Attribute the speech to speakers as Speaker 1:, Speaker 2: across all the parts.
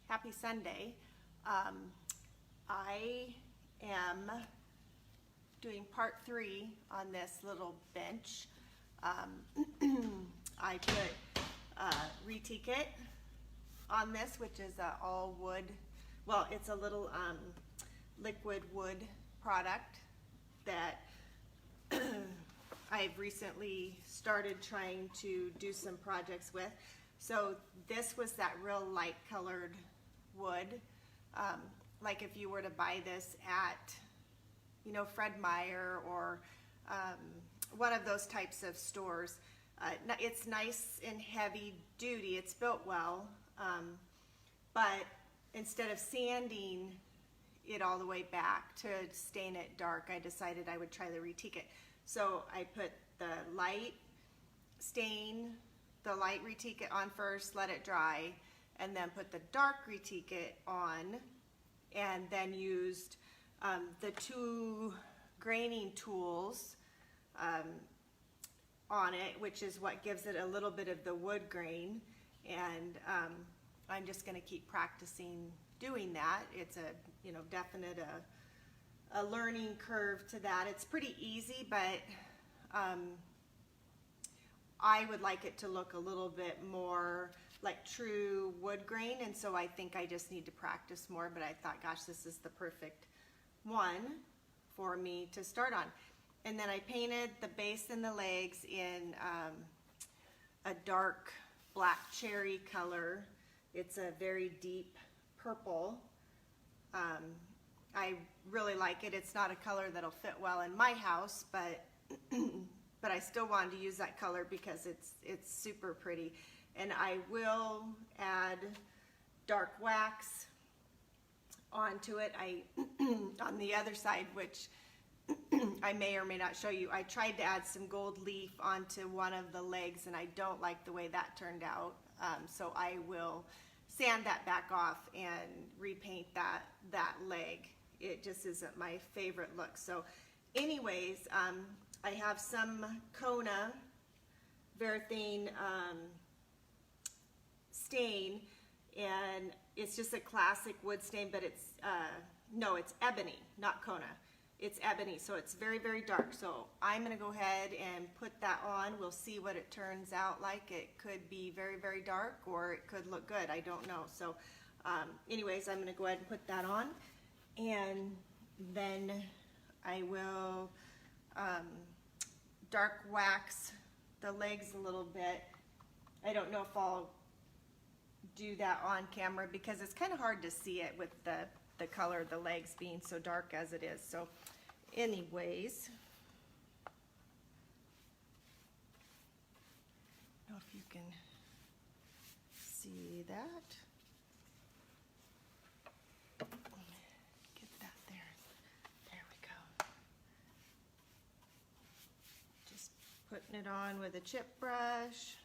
Speaker 1: Happy Sunday. I am doing part 3 on this little bench. I put Retique It on this, which is all wood. Well, it's a little liquid wood product that I've recently started trying to do some projects with. So this was that real light colored wood. Like if you were to buy this at, you know, Fred Meyer or one of those types of stores. It's nice and heavy duty, it's built well, but instead of sanding it all the way back to stain it dark, I decided I would try the Retique It. So I put the light Retique It on first, let it dry, and then put the dark Retique It on, and then used the 2 graining tools on it, which is what gives it a little bit of the wood grain. And I'm just going to keep practicing doing that. It's a, you know, definite a learning curve to that. It's pretty easy, but I would like it to look a little bit more like true wood grain, and so I think I just need to practice more. But I thought, gosh, this is the perfect one for me to start on. And then I painted the base and the legs in a dark black cherry color. It's a very deep purple. I really like it. It's not a color that'll fit well in my house, but but I still wanted to use that color because it's super pretty. And I will add dark wax onto it. On the other side, which I may or may not show you, I tried to add some gold leaf onto one of the legs, and I don't like the way that turned out. So I will sand that back off and repaint that leg. It just isn't my favorite look. So anyways, I have some Kona Varathane stain, and it's just a classic wood stain, but it's no, it's ebony, not Kona. It's ebony, so it's very, very dark. So I'm going to go ahead and put that on. We'll see what it turns out like. It could be very, very dark, or it could look good. I don't know. So anyways, I'm going to go ahead and put that on, and then I will dark wax the legs a little bit. I don't know if I'll do that on camera because it's kind of hard to see it with the color of the legs being so dark as it is. So anyways, I don't know if you can see that. Get that there. There we go. Just putting it on with a chip brush.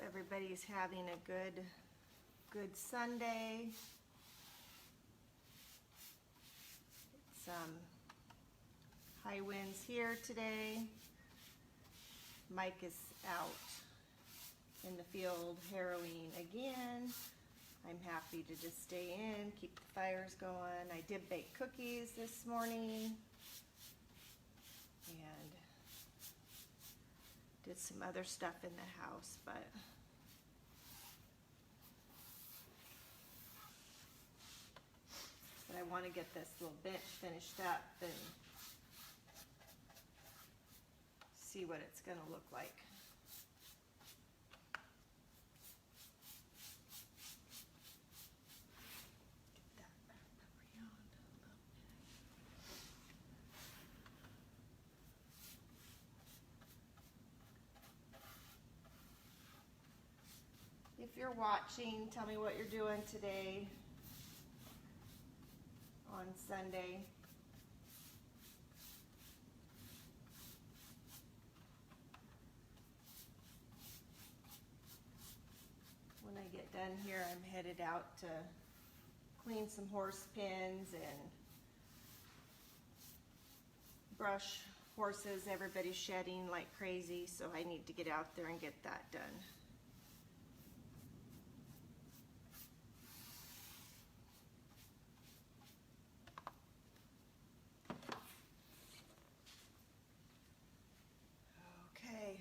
Speaker 1: Everybody's having a good Sunday. It's high winds here today. Mike is out in the field harrowing again. I'm happy to just stay in, keep the fires going. I did bake cookies this morning and did some other stuff in the house, but I want to get this little bench finished up and see what it's going to look like. Get that back around a little bit. If you're watching, tell me what you're doing today on Sunday. When I get done here, I'm headed out to clean some horse pens and brush horses. Everybody's shedding like crazy, so I need to get out there and get that done. Okay.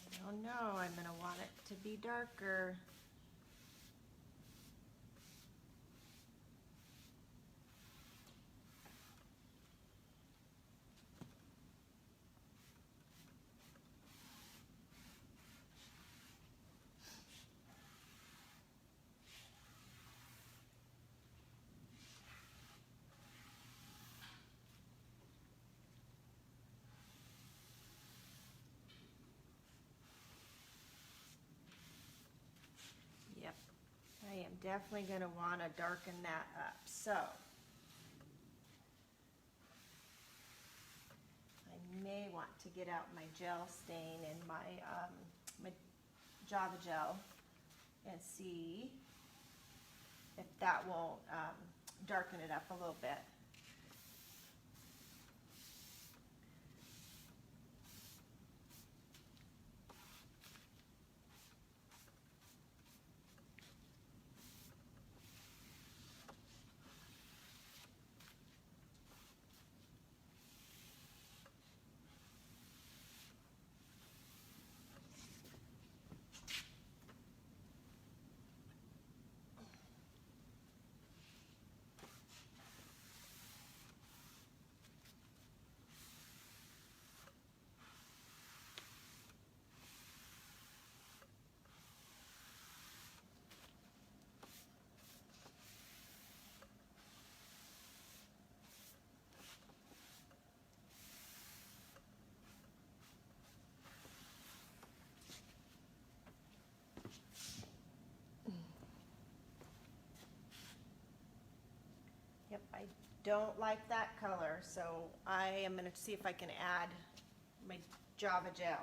Speaker 1: I don't know, I'm going to want it to be darker. Yep, I am definitely going to want to darken that up. So I may want to get out my gel stain and my Java gel and see if that will darken it up a little bit. Yep, I don't like that color, so I am going to see if I can add my Java gel.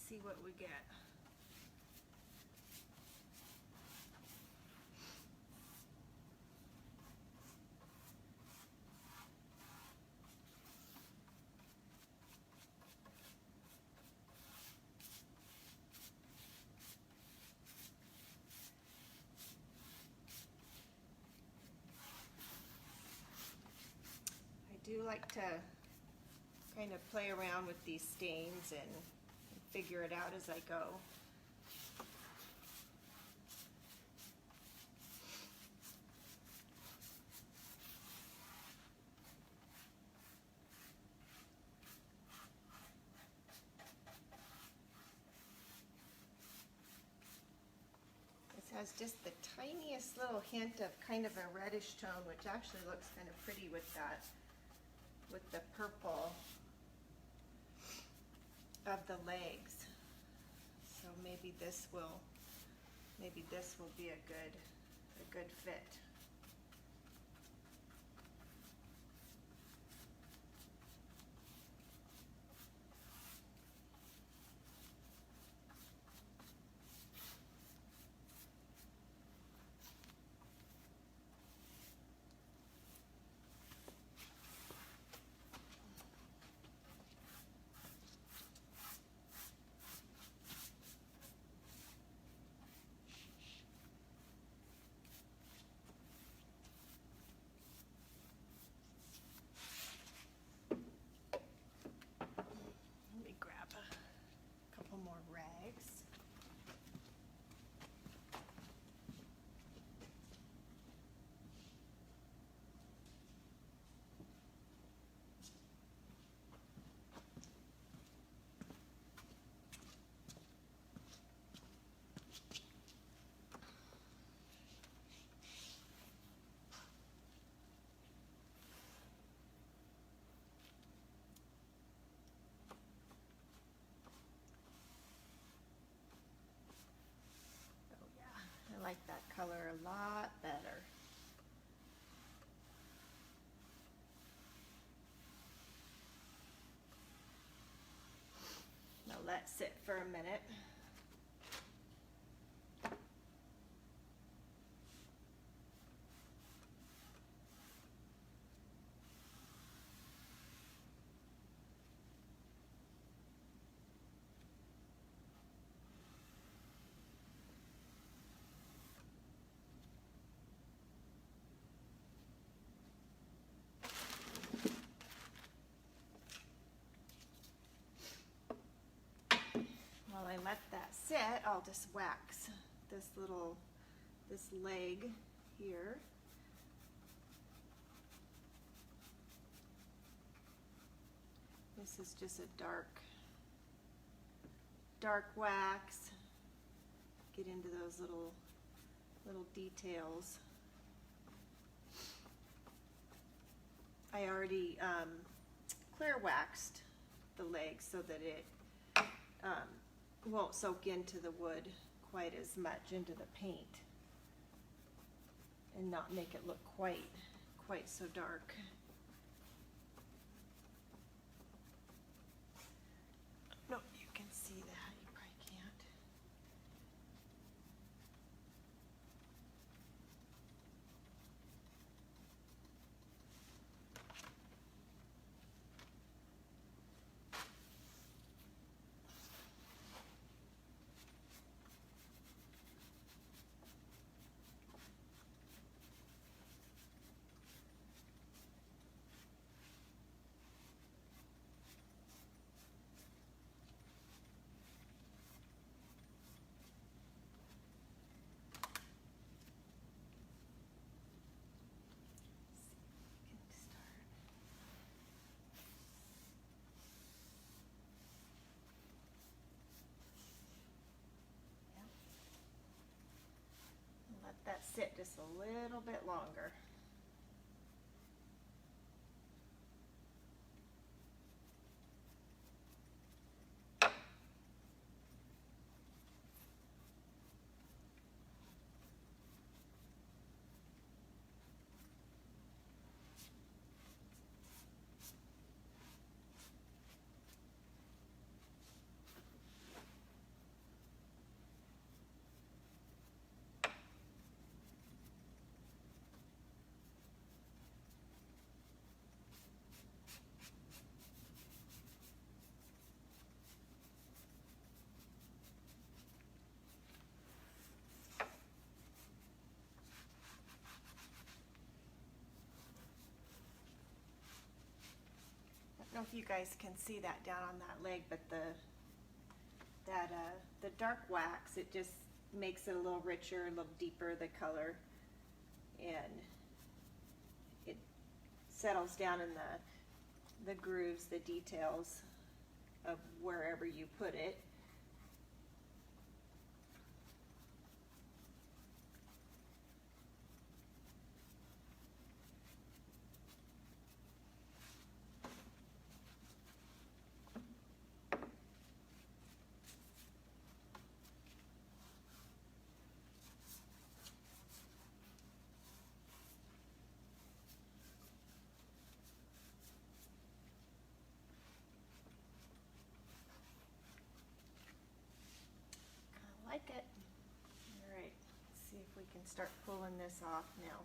Speaker 1: See what we get. I do like to kind of play around with these stains and figure it out as I go. This has just the tiniest little hint of kind of a reddish tone, which actually looks kind of pretty with that, with the purple of the legs. So maybe this will be a good fit. that sit for a minute. While I let that sit, I'll just wax this leg here. This is just a dark wax. Get into those little details. I already clear waxed the leg so that it won't soak into the wood quite as much, into the paint, and not make it look quite so dark. No, you can see that. You probably can't. That sit just a little bit longer. I don't know if you guys can see that down on that leg, but the dark wax, it just makes it a little richer, a little deeper, the color, and it settles down in the grooves, the details of wherever you put it. Like it. All right, let's see if we can start pulling this off now.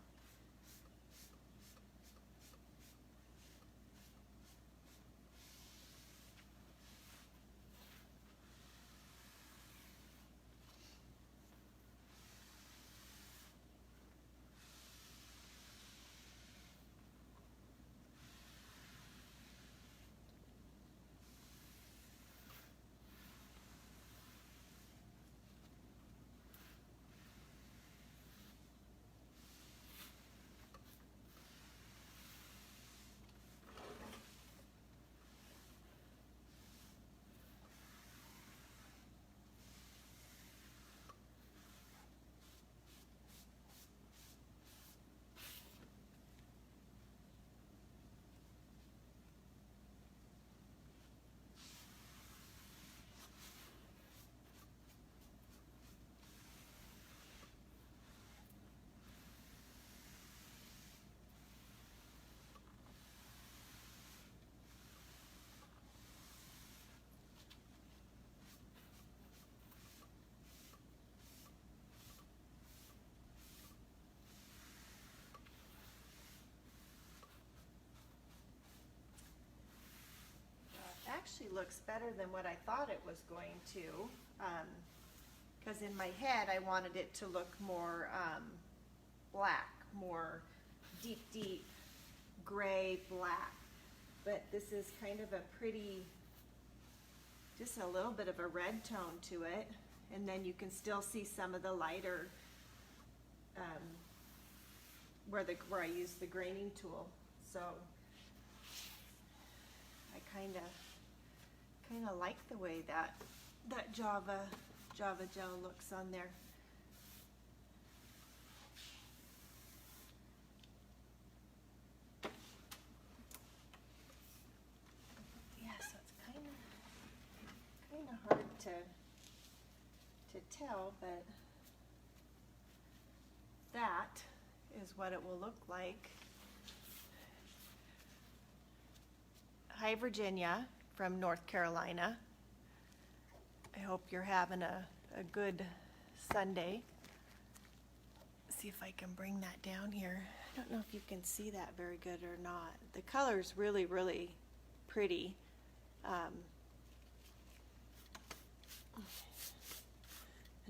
Speaker 1: actually looks better than what I thought it was going to, because in my head I wanted it to look more black, more deep gray black, but this is kind of a pretty, just a little bit of a red tone to it, and then you can still see some of the lighter where I use the graining tool. So I kind of like the way that Java gel looks on there. Yeah, so it's kind of hard to tell, but that is what it will look like. Hi, Virginia from North Carolina. I hope you're having a good Sunday. See if I can bring that down here. I don't know if you can see that very good or not. The color's really, really pretty. And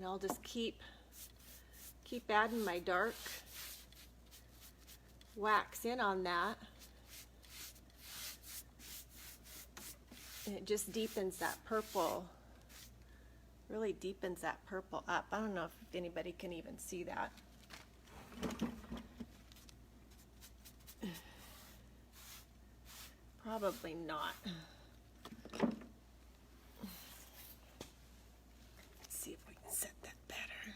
Speaker 1: I'll just keep adding my dark wax in on that. And it just deepens that purple, really deepens that purple up. I don't know if anybody can even see that. Probably not. Let's see if we can set that better.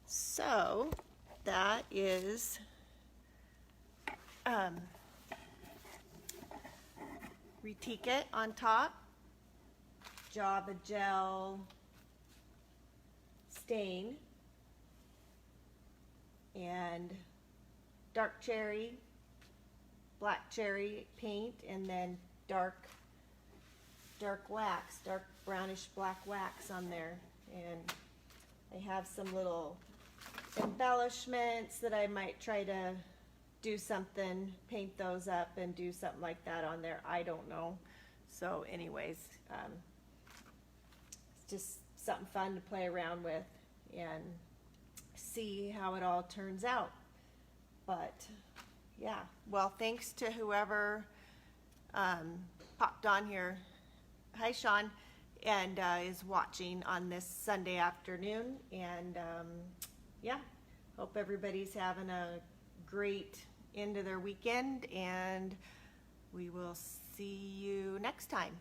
Speaker 1: So that is Retique It on top, Java Gel stain, and dark cherry, black cherry paint, and then dark wax, dark brownish black wax on there. And I have some little embellishments that I might try to do something, paint those up and do something like that on there. I don't know. So anyways, it's just something fun to play around with and see how it all turns out. But yeah, well, thanks to whoever popped on here. Hi, Sean, and is watching on this Sunday afternoon. And yeah, hope everybody's having a great end of their weekend, and we will see you next time.